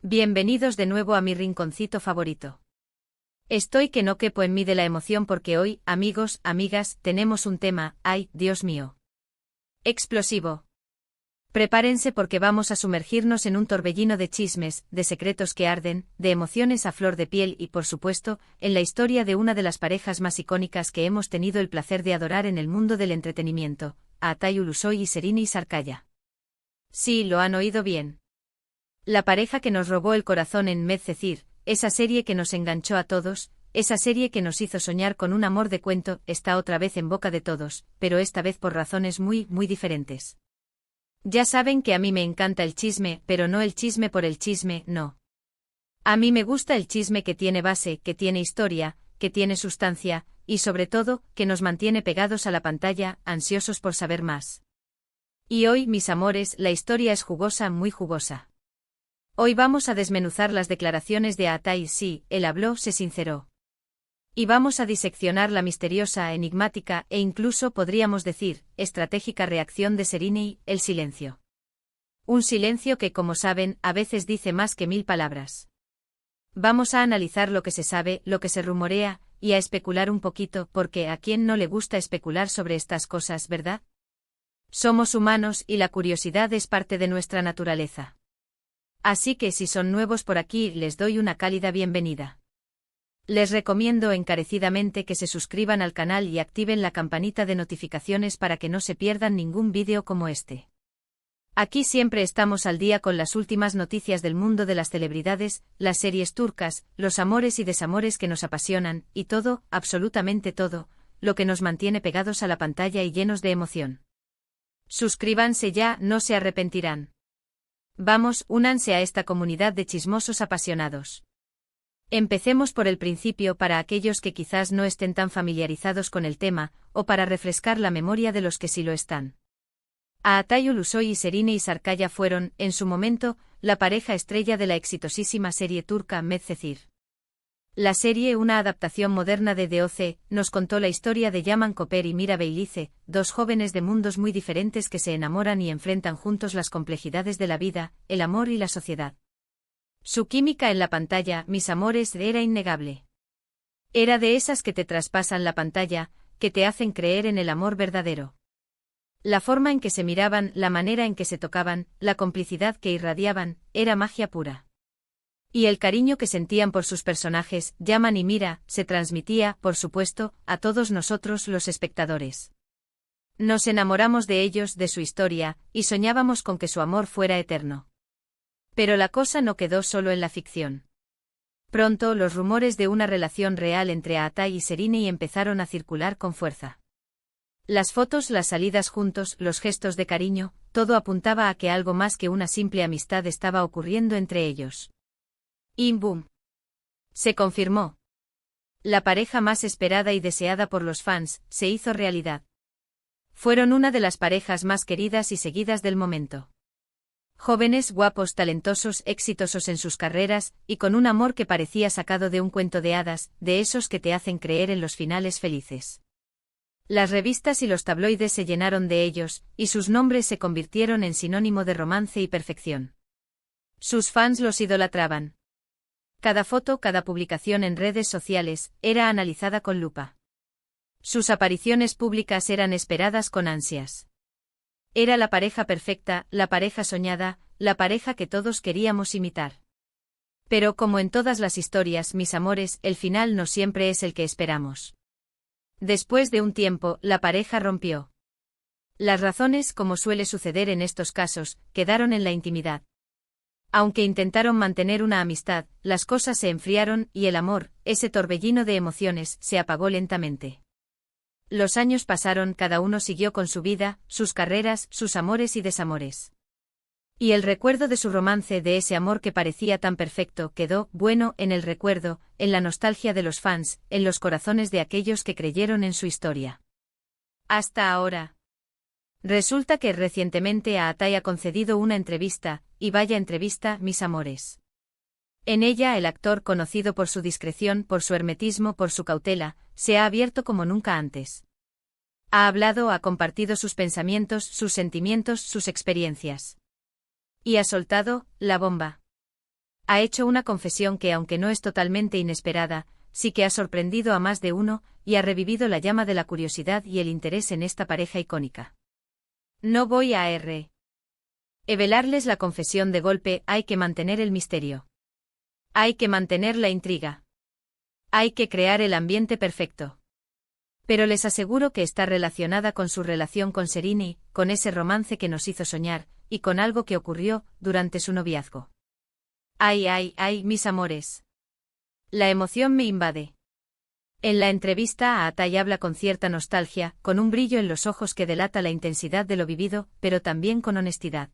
Bienvenidos de nuevo a mi rinconcito favorito. Estoy que no quepo en mí de la emoción porque hoy, amigos, amigas, tenemos un tema, ¡ay, Dios mío! Explosivo. Prepárense porque vamos a sumergirnos en un torbellino de chismes, de secretos que arden, de emociones a flor de piel y, por supuesto, en la historia de una de las parejas más icónicas que hemos tenido el placer de adorar en el mundo del entretenimiento, a Atay Ulusoy y Serini Sarkaya. Sí, lo han oído bien. La pareja que nos robó el corazón en Medcezir, esa serie que nos enganchó a todos, esa serie que nos hizo soñar con un amor de cuento, está otra vez en boca de todos, pero esta vez por razones muy diferentes. Ya saben que a mí me encanta el chisme, pero no el chisme por el chisme, no. A mí me gusta el chisme que tiene base, que tiene historia, que tiene sustancia, y sobre todo, que nos mantiene pegados a la pantalla, ansiosos por saber más. Y hoy, mis amores, la historia es jugosa, muy jugosa. Hoy vamos a desmenuzar las declaraciones de Atay, sí, él habló, se sinceró. Y vamos a diseccionar la misteriosa, enigmática, e incluso podríamos decir, estratégica reacción de Serini, el silencio. Un silencio que, como saben, a veces dice más que 1000 palabras. Vamos a analizar lo que se sabe, lo que se rumorea, y a especular un poquito, porque a quién no le gusta especular sobre estas cosas, ¿verdad? Somos humanos y la curiosidad es parte de nuestra naturaleza. Así que si son nuevos por aquí, les doy una cálida bienvenida. Les recomiendo encarecidamente que se suscriban al canal y activen la campanita de notificaciones para que no se pierdan ningún vídeo como este. Aquí siempre estamos al día con las últimas noticias del mundo de las celebridades, las series turcas, los amores y desamores que nos apasionan, y todo, absolutamente todo, lo que nos mantiene pegados a la pantalla y llenos de emoción. Suscríbanse ya, no se arrepentirán. Vamos, únanse a esta comunidad de chismosos apasionados. Empecemos por el principio para aquellos que quizás no estén tan familiarizados con el tema, o para refrescar la memoria de los que sí lo están. Atay Ulusoy y Serini Sarkaya fueron, en su momento, la pareja estrella de la exitosísima serie turca Medcezir. La serie, una adaptación moderna de DOC, nos contó la historia de Yaman Koper y Mira Beylice, dos jóvenes de mundos muy diferentes que se enamoran y enfrentan juntos las complejidades de la vida, el amor y la sociedad. Su química en la pantalla, mis amores, era innegable. Era de esas que te traspasan la pantalla, que te hacen creer en el amor verdadero. La forma en que se miraban, la manera en que se tocaban, la complicidad que irradiaban, era magia pura. Y el cariño que sentían por sus personajes, Yaman y Mira, se transmitía, por supuesto, a todos nosotros los espectadores. Nos enamoramos de ellos, de su historia, y soñábamos con que su amor fuera eterno. Pero la cosa no quedó solo en la ficción. Pronto los rumores de una relación real entre Atay y Serini empezaron a circular con fuerza. Las fotos, las salidas juntos, los gestos de cariño, todo apuntaba a que algo más que una simple amistad estaba ocurriendo entre ellos. Y boom. Se confirmó. La pareja más esperada y deseada por los fans, se hizo realidad. Fueron una de las parejas más queridas y seguidas del momento. Jóvenes, guapos, talentosos, exitosos en sus carreras, y con un amor que parecía sacado de un cuento de hadas, de esos que te hacen creer en los finales felices. Las revistas y los tabloides se llenaron de ellos, y sus nombres se convirtieron en sinónimo de romance y perfección. Sus fans los idolatraban. Cada foto, cada publicación en redes sociales, era analizada con lupa. Sus apariciones públicas eran esperadas con ansias. Era la pareja perfecta, la pareja soñada, la pareja que todos queríamos imitar. Pero como en todas las historias, mis amores, el final no siempre es el que esperamos. Después de un tiempo, la pareja rompió. Las razones, como suele suceder en estos casos, quedaron en la intimidad. Aunque intentaron mantener una amistad, las cosas se enfriaron y el amor, ese torbellino de emociones, se apagó lentamente. Los años pasaron, cada uno siguió con su vida, sus carreras, sus amores y desamores. Y el recuerdo de su romance, de ese amor que parecía tan perfecto, quedó, bueno, en el recuerdo, en la nostalgia de los fans, en los corazones de aquellos que creyeron en su historia. Hasta ahora. Resulta que recientemente Atay ha concedido una entrevista, y vaya entrevista, mis amores. En ella el actor, conocido por su discreción, por su hermetismo, por su cautela, se ha abierto como nunca antes. Ha hablado, ha compartido sus pensamientos, sus sentimientos, sus experiencias. Y ha soltado la bomba. Ha hecho una confesión que, aunque no es totalmente inesperada, sí que ha sorprendido a más de uno, y ha revivido la llama de la curiosidad y el interés en esta pareja icónica. No voy a revelarles la confesión de golpe, hay que mantener el misterio. Hay que mantener la intriga. Hay que crear el ambiente perfecto. Pero les aseguro que está relacionada con su relación con Serrini, con ese romance que nos hizo soñar, y con algo que ocurrió durante su noviazgo. Ay, ay, ay, mis amores. La emoción me invade. En la entrevista, Atay habla con cierta nostalgia, con un brillo en los ojos que delata la intensidad de lo vivido, pero también con honestidad.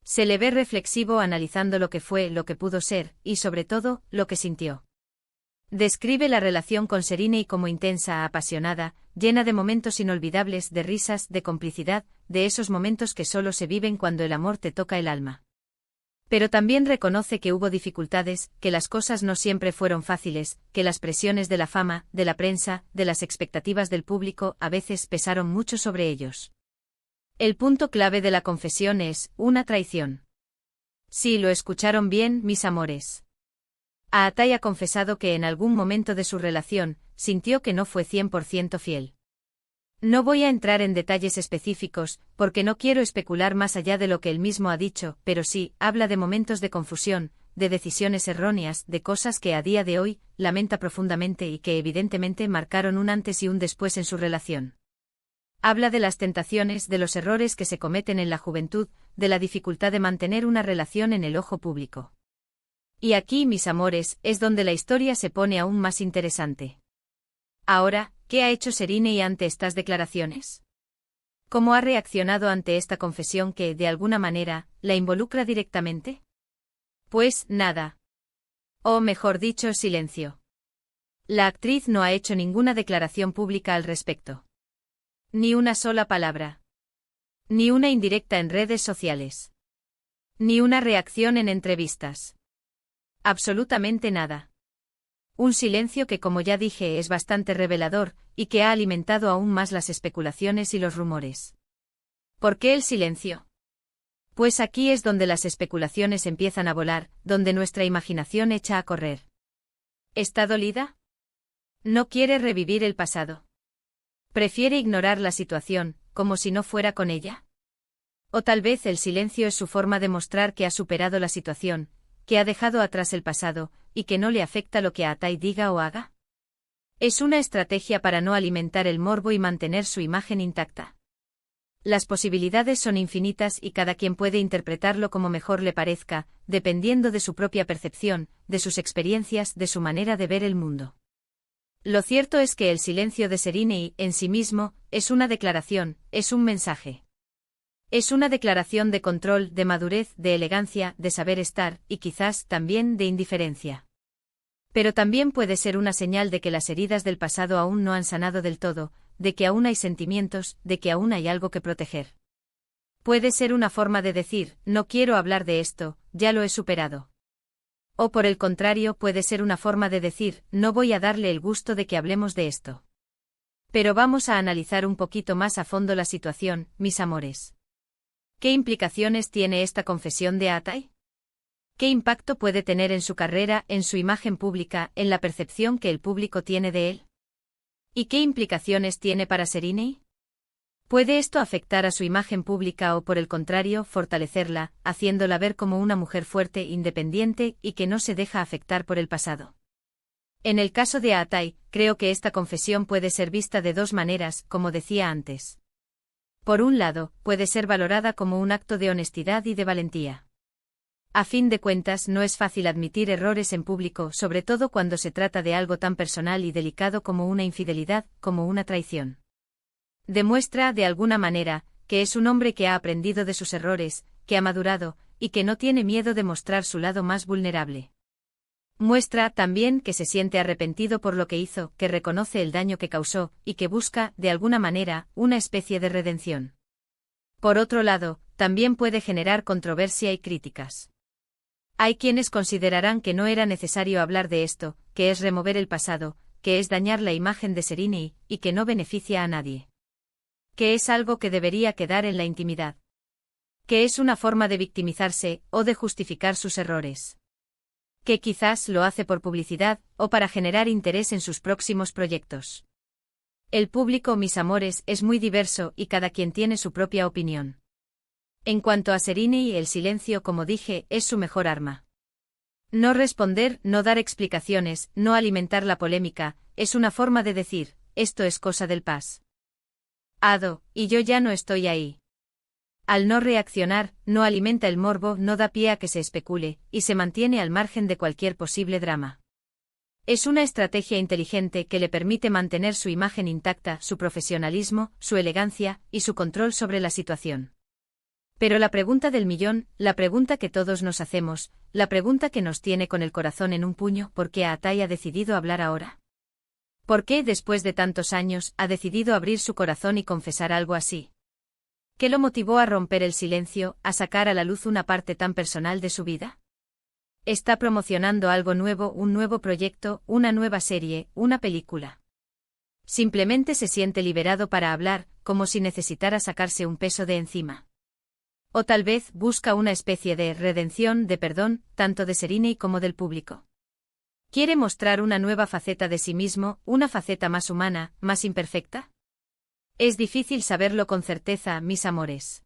Se le ve reflexivo analizando lo que fue, lo que pudo ser, y sobre todo, lo que sintió. Describe la relación con Serrini como intensa, apasionada, llena de momentos inolvidables, de risas, de complicidad, de esos momentos que solo se viven cuando el amor te toca el alma. Pero también reconoce que hubo dificultades, que las cosas no siempre fueron fáciles, que las presiones de la fama, de la prensa, de las expectativas del público a veces pesaron mucho sobre ellos. El punto clave de la confesión es una traición. Sí, lo escucharon bien, mis amores. Atay ha confesado que en algún momento de su relación, sintió que no fue 100% fiel. No voy a entrar en detalles específicos, porque no quiero especular más allá de lo que él mismo ha dicho, pero sí, habla de momentos de confusión, de decisiones erróneas, de cosas que a día de hoy, lamenta profundamente y que evidentemente marcaron un antes y un después en su relación. Habla de las tentaciones, de los errores que se cometen en la juventud, de la dificultad de mantener una relación en el ojo público. Y aquí, mis amores, es donde la historia se pone aún más interesante. Ahora, ¿qué ha hecho Serrini ante estas declaraciones? ¿Cómo ha reaccionado ante esta confesión que, de alguna manera, la involucra directamente? Pues, nada. O mejor dicho, silencio. La actriz no ha hecho ninguna declaración pública al respecto. Ni una sola palabra. Ni una indirecta en redes sociales. Ni una reacción en entrevistas. Absolutamente nada. Un silencio que, como ya dije, es bastante revelador, y que ha alimentado aún más las especulaciones y los rumores. ¿Por qué el silencio? Pues aquí es donde las especulaciones empiezan a volar, donde nuestra imaginación echa a correr. ¿Está dolida? ¿No quiere revivir el pasado? ¿Prefiere ignorar la situación, como si no fuera con ella? O tal vez el silencio es su forma de mostrar que ha superado la situación, que ha dejado atrás el pasado, y que no le afecta lo que Atay diga o haga. Es una estrategia para no alimentar el morbo y mantener su imagen intacta. Las posibilidades son infinitas y cada quien puede interpretarlo como mejor le parezca, dependiendo de su propia percepción, de sus experiencias, de su manera de ver el mundo. Lo cierto es que el silencio de Serrini, en sí mismo, es una declaración, es un mensaje. Es una declaración de control, de madurez, de elegancia, de saber estar, y quizás también de indiferencia. Pero también puede ser una señal de que las heridas del pasado aún no han sanado del todo, de que aún hay sentimientos, de que aún hay algo que proteger. Puede ser una forma de decir, no quiero hablar de esto, ya lo he superado. O por el contrario, puede ser una forma de decir, no voy a darle el gusto de que hablemos de esto. Pero vamos a analizar un poquito más a fondo la situación, mis amores. ¿Qué implicaciones tiene esta confesión de Atay? ¿Qué impacto puede tener en su carrera, en su imagen pública, en la percepción que el público tiene de él? ¿Y qué implicaciones tiene para Serrini? ¿Puede esto afectar a su imagen pública o, por el contrario, fortalecerla, haciéndola ver como una mujer fuerte, independiente y que no se deja afectar por el pasado? En el caso de Atay, creo que esta confesión puede ser vista de dos maneras, como decía antes. Por un lado, puede ser valorada como un acto de honestidad y de valentía. A fin de cuentas, no es fácil admitir errores en público, sobre todo cuando se trata de algo tan personal y delicado como una infidelidad, como una traición. Demuestra, de alguna manera, que es un hombre que ha aprendido de sus errores, que ha madurado, y que no tiene miedo de mostrar su lado más vulnerable. Muestra también que se siente arrepentido por lo que hizo, que reconoce el daño que causó, y que busca, de alguna manera, una especie de redención. Por otro lado, también puede generar controversia y críticas. Hay quienes considerarán que no era necesario hablar de esto, que es remover el pasado, que es dañar la imagen de Serrini, y que no beneficia a nadie. Que es algo que debería quedar en la intimidad. Que es una forma de victimizarse, o de justificar sus errores. Que quizás lo hace por publicidad o para generar interés en sus próximos proyectos. El público, mis amores, es muy diverso y cada quien tiene su propia opinión. En cuanto a Serenei, el silencio, como dije, es su mejor arma. No responder, no dar explicaciones, no alimentar la polémica, es una forma de decir, esto es cosa del pasado, y yo ya no estoy ahí. Al no reaccionar, no alimenta el morbo, no da pie a que se especule, y se mantiene al margen de cualquier posible drama. Es una estrategia inteligente que le permite mantener su imagen intacta, su profesionalismo, su elegancia y su control sobre la situación. Pero la pregunta del millón, la pregunta que todos nos hacemos, la pregunta que nos tiene con el corazón en un puño, ¿por qué Atai ha decidido hablar ahora? ¿Por qué, después de tantos años, ha decidido abrir su corazón y confesar algo así? ¿Qué lo motivó a romper el silencio, a sacar a la luz una parte tan personal de su vida? ¿Está promocionando algo nuevo, un nuevo proyecto, una nueva serie, una película? Simplemente se siente liberado para hablar, como si necesitara sacarse un peso de encima. O tal vez busca una especie de redención, de perdón, tanto de Serenei como del público. ¿Quiere mostrar una nueva faceta de sí mismo, una faceta más humana, más imperfecta? Es difícil saberlo con certeza, mis amores.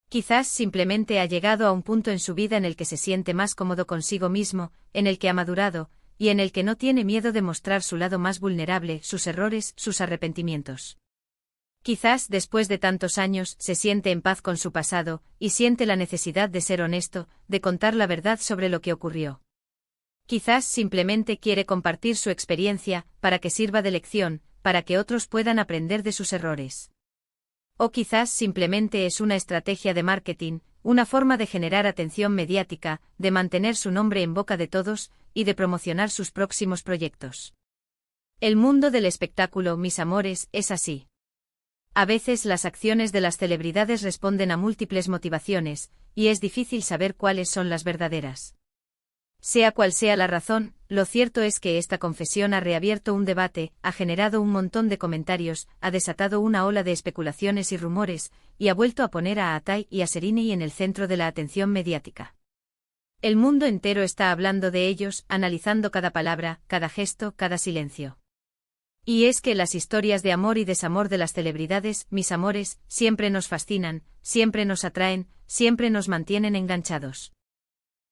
Quizás simplemente ha llegado a un punto en su vida en el que se siente más cómodo consigo mismo, en el que ha madurado, y en el que no tiene miedo de mostrar su lado más vulnerable, sus errores, sus arrepentimientos. Quizás después de tantos años se siente en paz con su pasado, y siente la necesidad de ser honesto, de contar la verdad sobre lo que ocurrió. Quizás simplemente quiere compartir su experiencia, para que sirva de lección, para que otros puedan aprender de sus errores. O quizás simplemente es una estrategia de marketing, una forma de generar atención mediática, de mantener su nombre en boca de todos, y de promocionar sus próximos proyectos. El mundo del espectáculo, mis amores, es así. A veces las acciones de las celebridades responden a múltiples motivaciones, y es difícil saber cuáles son las verdaderas. Sea cual sea la razón, lo cierto es que esta confesión ha reabierto un debate, ha generado un montón de comentarios, ha desatado una ola de especulaciones y rumores, y ha vuelto a poner a Atai y a Serenei en el centro de la atención mediática. El mundo entero está hablando de ellos, analizando cada palabra, cada gesto, cada silencio. Y es que las historias de amor y desamor de las celebridades, mis amores, siempre nos fascinan, siempre nos atraen, siempre nos mantienen enganchados.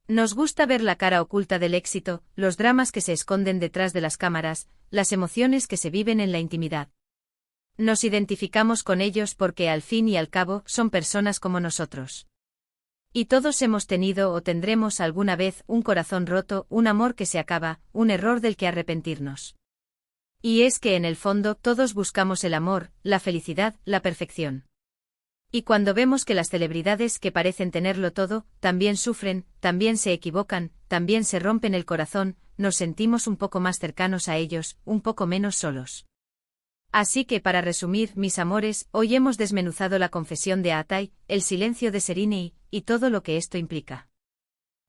Nos gusta ver la cara oculta del éxito, los dramas que se esconden detrás de las cámaras, las emociones que se viven en la intimidad. Nos identificamos con ellos porque al fin y al cabo son personas como nosotros. Y todos hemos tenido o tendremos alguna vez un corazón roto, un amor que se acaba, un error del que arrepentirnos. Y es que en el fondo todos buscamos el amor, la felicidad, la perfección. Y cuando vemos que las celebridades que parecen tenerlo todo, también sufren, también se equivocan, también se rompen el corazón, nos sentimos un poco más cercanos a ellos, un poco menos solos. Así que para resumir, mis amores, hoy hemos desmenuzado la confesión de Atai, el silencio de Serenei, y todo lo que esto implica.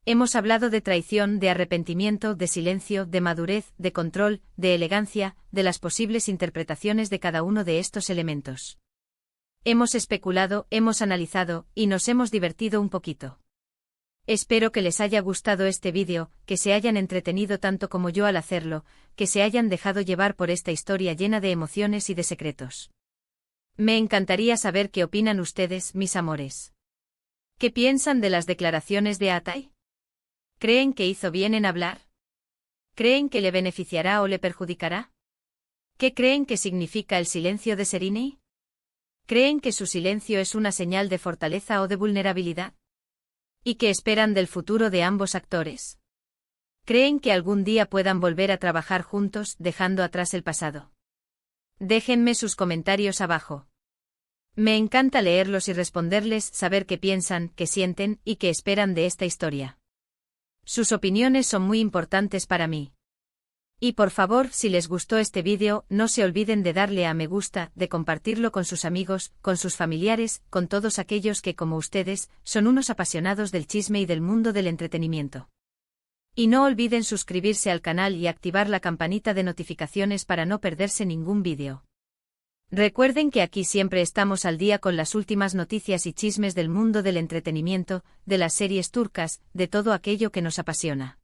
Hemos hablado de traición, de arrepentimiento, de silencio, de madurez, de control, de elegancia, de las posibles interpretaciones de cada uno de estos elementos. Hemos especulado, hemos analizado, y nos hemos divertido un poquito. Espero que les haya gustado este vídeo, que se hayan entretenido tanto como yo al hacerlo, que se hayan dejado llevar por esta historia llena de emociones y de secretos. Me encantaría saber qué opinan ustedes, mis amores. ¿Qué piensan de las declaraciones de Atai? ¿Creen que hizo bien en hablar? ¿Creen que le beneficiará o le perjudicará? ¿Qué creen que significa el silencio de Serenei? ¿Creen que su silencio es una señal de fortaleza o de vulnerabilidad? ¿Y qué esperan del futuro de ambos actores? ¿Creen que algún día puedan volver a trabajar juntos, dejando atrás el pasado? Déjenme sus comentarios abajo. Me encanta leerlos y responderles, saber qué piensan, qué sienten y qué esperan de esta historia. Sus opiniones son muy importantes para mí. Y por favor, si les gustó este vídeo, no se olviden de darle a me gusta, de compartirlo con sus amigos, con sus familiares, con todos aquellos que, como ustedes, son unos apasionados del chisme y del mundo del entretenimiento. Y no olviden suscribirse al canal y activar la campanita de notificaciones para no perderse ningún vídeo. Recuerden que aquí siempre estamos al día con las últimas noticias y chismes del mundo del entretenimiento, de las series turcas, de todo aquello que nos apasiona.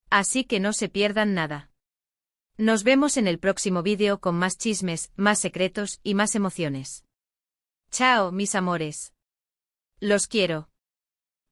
Así que no se pierdan nada. Nos vemos en el próximo vídeo con más chismes, más secretos y más emociones. Chao, mis amores. Los quiero.